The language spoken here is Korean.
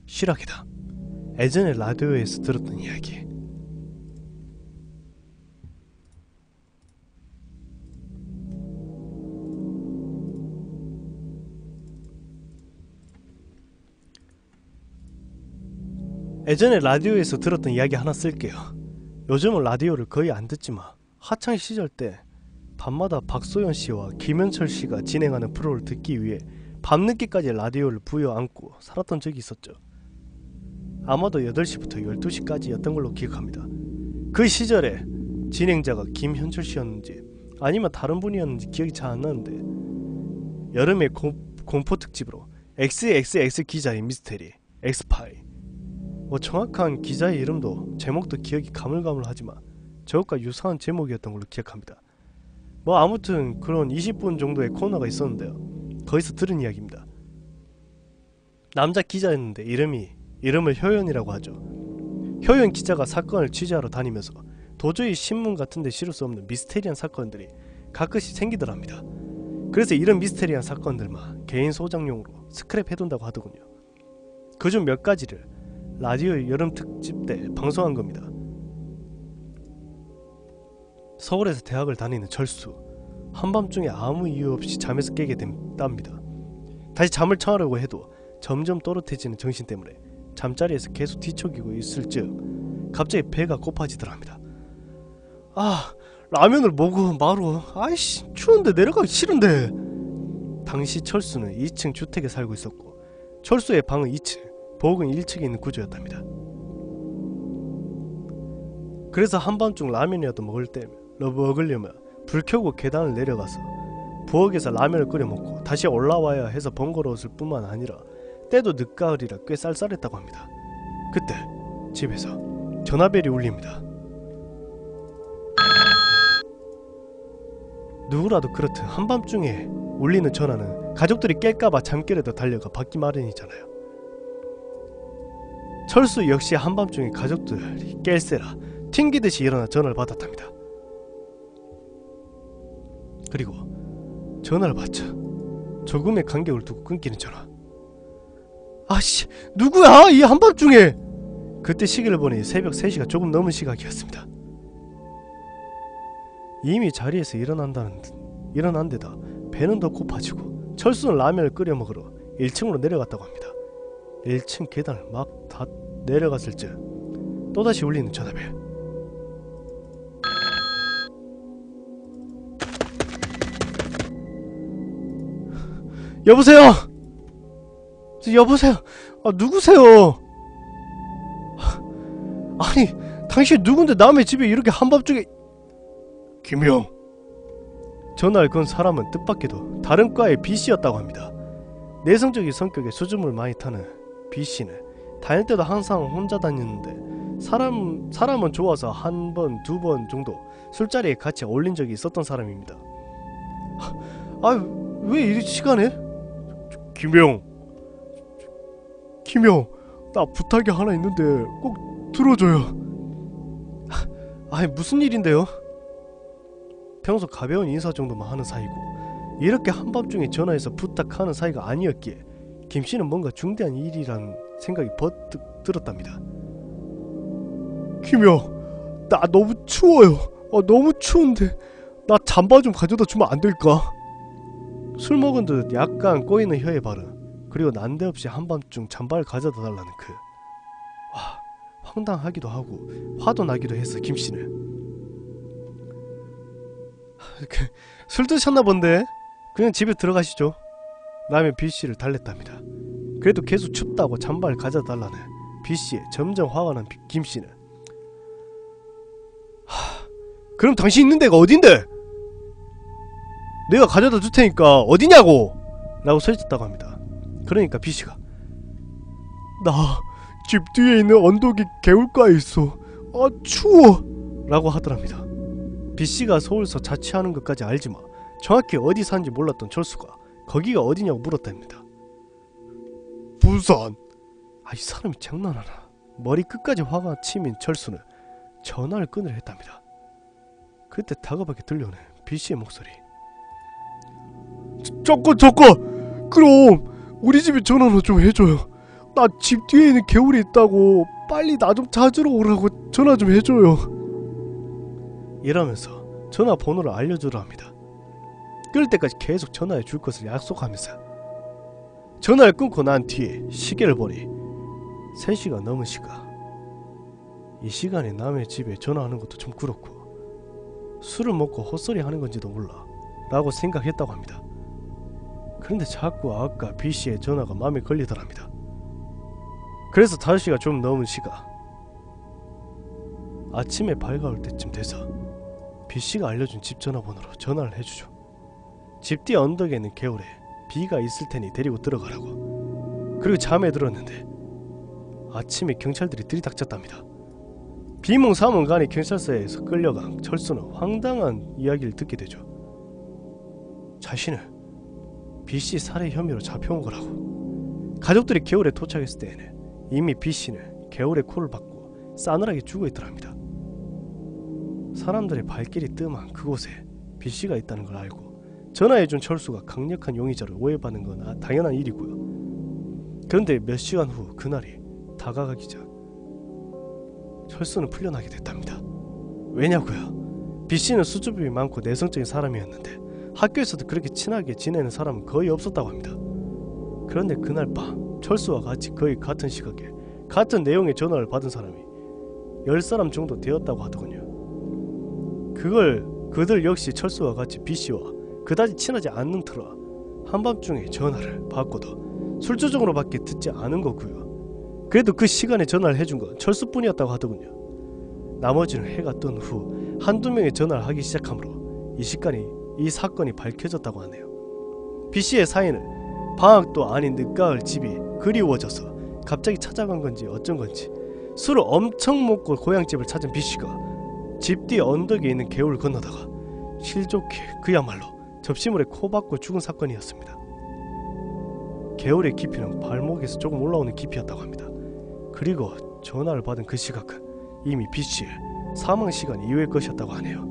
실화기다. 예전에 라디오에서 들었던 이야기. 예전에 라디오에서 들었던 이야기 하나 쓸게요. 요즘은 라디오를 거의 안 듣지만 하창시절 때 밤마다 박소연씨와 김현철씨가 진행하는 프로를 듣기 위해 밤늦게까지 라디오를 부여안고 살았던 적이 있었죠. 아마도 8시부터 12시까지였던 걸로 기억합니다. 그 시절에 진행자가 김현철씨였는지 아니면 다른 분이었는지 기억이 잘 안 나는데, 여름의 공포특집으로 XXX 기자의 미스테리, 엑스파일, 정확한 기자의 이름도 제목도 기억이 가물가물하지만 저것과 유사한 제목이었던 걸로 기억합니다. 아무튼 그런 20분 정도의 코너가 있었는데요. 거기서 들은 이야기입니다. 남자 기자였는데 이름을 효연이라고 하죠. 효연 기자가 사건을 취재하러 다니면서 도저히 신문 같은데 실을 수 없는 미스테리한 사건들이 가끔씩 생기더랍니다. 그래서 이런 미스테리한 사건들만 개인 소장용으로 스크랩 해둔다고 하더군요. 그중 몇 가지를 라디오 여름 특집 때 방송한 겁니다. 서울에서 대학을 다니는 철수. 한밤중에 아무 이유 없이 잠에서 깨게 된답니다. 다시 잠을 청하려고 해도 점점 또렷해지는 정신 때문에 잠자리에서 계속 뒤척이고 있을 즉 갑자기 배가 고파지더랍니다. 라면을 먹어 마루. 아이씨, 추운데 내려가기 싫은데. 당시 철수는 2층 주택에 살고 있었고 철수의 방은 2층, 부엌은 1층에 있는 구조였답니다. 그래서 한밤중 라면이라도 먹으려면 불 켜고 계단을 내려가서 부엌에서 라면을 끓여 먹고 다시 올라와야 해서 번거로웠을 뿐만 아니라 때도 늦가을이라 꽤 쌀쌀했다고 합니다. 그때 집에서 전화벨이 울립니다. 누구라도 그렇듯 한밤중에 울리는 전화는 가족들이 깰까봐 잠결에도 달려가 받기 마련이잖아요. 철수 역시 한밤중에 가족들이 깰세라 튕기듯이 일어나 전화를 받았답니다. 그리고 전화를 받자 조금의 간격을 두고 끊기는 전화. 아씨, 누구야 이 한밤중에. 그때 시계를 보니 새벽 3시가 조금 넘은 시각이었습니다. 이미 자리에서 일어난 데다 배는 더 고파지고 철수는 라면을 끓여 먹으러 1층으로 내려갔다고 합니다. 1층 계단을 막 다 내려갔을 즉 또다시 울리는 전화벨. 여보세요? 여보세요? 누구세요? 아니, 당신 누군데 남의 집에 이렇게 한밤중에. 김영. 전화를 건 사람은 뜻밖에도 다른 과의 B씨였다고 합니다. 내성적인 성격에 수줍음을 많이 타는 B씨는 다닐 때도 항상 혼자 다녔는데 사람은 좋아서 한 번, 두 번 정도 술자리에 같이 어울린 적이 있었던 사람입니다. 왜 이 시간에? 김영, 나 부탁이 하나 있는데 꼭 들어줘요. 무슨 일인데요? 평소 가벼운 인사 정도만 하는 사이고 이렇게 한밤중에 전화해서 부탁하는 사이가 아니었기에 김씨는 뭔가 중대한 일이란 생각이 버뜩 들었답니다. 김영, 나 너무 추워요. 너무 추운데 나 잠바 좀 가져다 주면 안 될까? 술 먹은 듯 약간 꼬이는 혀의 발음, 그리고 난데없이 한밤중 잠바를 가져다 달라는 황당하기도 하고 화도 나기도 했어. 김씨는 술 드셨나 본데 그냥 집에 들어가시죠. 라며 B씨를 달랬답니다. 그래도 계속 춥다고 잠바를 가져다 달라는 B씨에 점점 화가 난 김씨는 그럼 당신 있는 데가 어딘데? 내가 가져다 줄 테니까 어디냐고! 라고 소리쳤다고 합니다. 그러니까 B씨가 나 집 뒤에 있는 언덕이 개울가에 있어. 추워! 라고 하더랍니다. B씨가 서울서 자취하는 것까지 알지만 정확히 어디 사는지 몰랐던 철수가 거기가 어디냐고 물었답니다. 부산. 이 사람이 장난하나. 머리 끝까지 화가 치민 철수는 전화를 끊으려 했답니다. 그때 다급하게 들려오는 B씨의 목소리. 잠깐 그럼 우리 집에 전화나 좀 해줘요. 나 집 뒤에 있는 개울이 있다고 빨리 나 좀 찾으러 오라고 전화 좀 해줘요. 이러면서 전화번호를 알려주려 합니다. 끌 때까지 계속 전화해 줄 것을 약속하면서 전화를 끊고 난 뒤에 시계를 보니 3시가 넘은 시가. 이 시간에 남의 집에 전화하는 것도 좀 그렇고 술을 먹고 헛소리 하는 건지도 몰라 라고 생각했다고 합니다. 그런데 자꾸 아까 B씨의 전화가 마음에 걸리더랍니다. 그래서 5시가 좀 넘은 시가 아침에 밝아올 때쯤 돼서 B씨가 알려준 집 전화번호로 전화를 해주죠. 집 뒤 언덕에 있는 개울에 B가 있을 테니 데리고 들어가라고. 그리고 잠에 들었는데 아침에 경찰들이 들이닥쳤답니다. 비몽사몽간에 경찰서에서 끌려간 철수는 황당한 이야기를 듣게 되죠. 자신은 B씨 살해 혐의로 잡혀온 거라고. 가족들이 개울에 도착했을 때에는 이미 B씨는 개울에 코를 박고 싸늘하게 죽어있더랍니다. 사람들의 발길이 뜸한 그곳에 B씨가 있다는 걸 알고 전화해준 철수가 강력한 용의자를 오해받는 건 당연한 일이고요. 그런데 몇 시간 후 그날이 다가가기 전 철수는 풀려나게 됐답니다. 왜냐고요? B씨는 수줍음이 많고 내성적인 사람이었는데 학교에서도 그렇게 친하게 지내는 사람은 거의 없었다고 합니다. 그런데 그날 밤 철수와 같이 거의 같은 시각에 같은 내용의 전화를 받은 사람이 10사람 정도 되었다고 하더군요. 그걸 그들 역시 철수와 같이 B씨와 그다지 친하지 않는 터라 한밤중에 전화를 받고도 술주정으로밖에 듣지 않은 거고요. 그래도 그 시간에 전화를 해준 건 철수뿐이었다고 하더군요. 나머지는 해가 뜬 후 한두 명의 전화를 하기 시작하므로 이 사건이 밝혀졌다고 하네요. B씨의 사인은 방학도 아닌 늦가을 집이 그리워져서 갑자기 찾아간 건지 어쩐 건지 술을 엄청 먹고 고향집을 찾은 B씨가 집 뒤 언덕에 있는 개울을 건너다가 실좋게 그야말로 접시물에 코 박고 죽은 사건이었습니다. 개울의 깊이는 발목에서 조금 올라오는 깊이였다고 합니다. 그리고 전화를 받은 그 시각은 이미 B씨의 사망 시간 이후의 것이었다고 하네요.